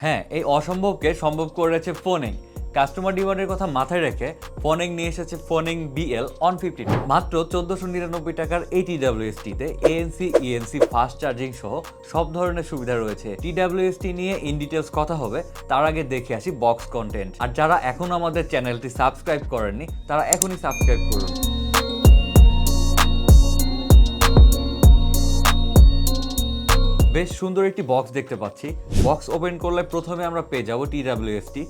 হ্যাঁ, এই অসম্ভবকে সম্ভব করেছে ফোনিং। কাস্টমার ডিমান্ডের কথা মাথায় রেখে ফোনিং নিয়ে এসেছে ফোনিং BL 150 মাত্র 1499 টাকার এই TWS-টিতে ANC ENC ফাস্ট চার্জিং সহ সব ধরনের সুবিধা রয়েছে। TWS-টি নিয়ে ইন ডিটেলস কথা হবে, তার আগে দেখে আসি বক্স কন্টেন্ট। আর যারা এখনো আমাদের চ্যানেলটি সাবস্ক্রাইব করেননি তারা এখনই সাবস্ক্রাইব করুন। বেশ সুন্দর একটি বক্স দেখতে পাচ্ছি। বক্স ওপেন করলে প্রথমে আমরা পেয়ে যাব TWS-টি,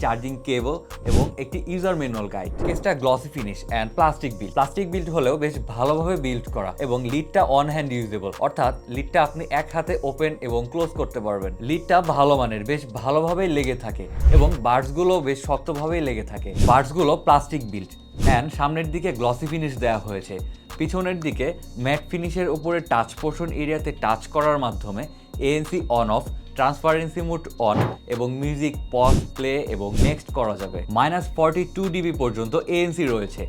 চার্জিং কেবল এবং একটি ইউজার ম্যানুয়াল গাইড। কেসটা glossy finish and plastic build হলেও বেশ ভালোভাবে বিল্ড করা এবং লিডটা অন হ্যান্ড ইউজেবল, অর্থাৎ লিডটা আপনি এক হাতে ওপেন এবং ক্লোজ করতে পারবেন। লিডটা ভালো মানের, বেশ ভালোভাবেই লেগে থাকে এবং বার্ডসগুলো বেশ শক্তভাবেই লেগে থাকে। বার্ডসগুলো প্লাস্টিক বিল্ড অ্যান্ড সামনের দিকে গ্লসি ফিনিশ দেওয়া হয়েছে। পিছনের দিকে ম্যাট ফিনিশের উপরে টাচ পোর্শন এরিয়াতে টাচ করার মাধ্যমে ANC on of, transparency mode on এবং মিউজিক পজ, প্লে এবং নেক্সট করা যাবে। -42 dB পর্যন্ত ANC রয়েছে,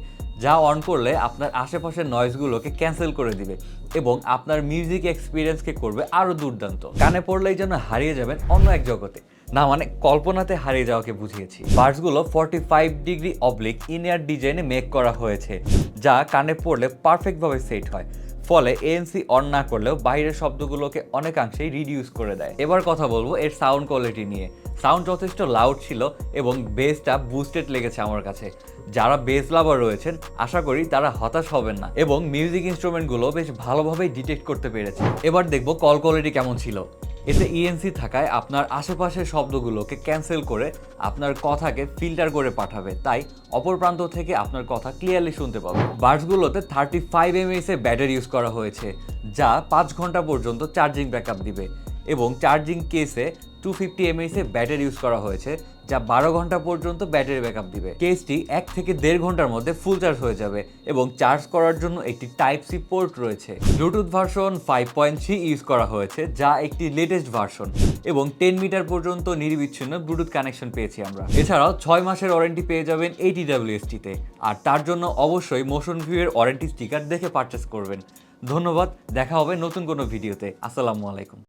যা অন করলে আপনার আশেপাশের নয়েজগুলোকে ক্যান্সেল করে দিবে এবং আপনার মিউজিক এক্সপিরিয়েন্সকে করবে আরও দুর্দান্ত। কানে পড়লেই যেন হারিয়ে যাবেন অন্য এক জগতে, না মানে কল্পনাতে হারিয়ে যাওয়াকে বুঝিয়েছি। বার্ডসগুলো 45 ডিগ্রি অবলিক ইনয়ার ডিজাইনে মেক করা হয়েছে, যা কানে পড়লে পারফেক্টভাবে সেট হয়, ফলে ANC অন না করলেও বাইরের শব্দগুলোকে অনেকাংশেই রিডিউস করে দেয়। এবার কথা বলবো এর সাউন্ড কোয়ালিটি নিয়ে। সাউন্ড যথেষ্ট লাউড ছিল এবং বেসটা বুস্টেড লেগেছে আমার কাছে। যারা বেস লাভার রয়েছেন আশা করি তারা হতাশ হবেন না এবং মিউজিক ইনস্ট্রুমেন্টগুলো বেশ ভালোভাবেই ডিটেক্ট করতে পেরেছে। এবার দেখবো কল কোয়ালিটি কেমন ছিল। এতে ANC থাকায় আপনার আশেপাশের শব্দগুলোকে ক্যান্সেল করে আপনার কথাকে ফিল্টার করে পাঠাবে, তাই অপর প্রান্ত থেকে আপনার কথা ক্লিয়ারলি শুনতে পাবে। বাডসগুলোতে 35 mAh এর ব্যাটারি ইউজ করা হয়েছে, যা 5 ঘন্টা পর্যন্ত চার্জিং ব্যাকআপ দিবে এবং চার্জিং কেসে 250 mAh এর ব্যাটারি ইউজ করা হয়েছে, যা 12 ঘন্টা পর্যন্ত ব্যাটারি ব্যাকআপ দিবে। কেসটি 1 থেকে 1.5 ঘন্টার মধ্যে ফুল চার্জ হয়ে যাবে এবং চার্জ করার জন্য একটি Type-C পোর্ট রয়েছে। ব্লুটুথ ভার্সন 5.3 ইউজ করা হয়েছে, যা একটি লেটেস্ট ভার্সন এবং 10 মিটার পর্যন্ত নিরবিচ্ছিন্ন ব্লুটুথ কানেকশন পেয়েছি আমরা। এছাড়াও 6 মাসের ওয়ারেন্টি পেয়ে যাবেন এই TWS-টিতে, আর তার জন্য অবশ্যই মোশন ভিউ এর ওয়ারেন্টি স্টিকার দেখে পারচেস করবেন। ধন্যবাদ, দেখা হবে নতুন কোনো ভিডিওতে। আসসালামু আলাইকুম।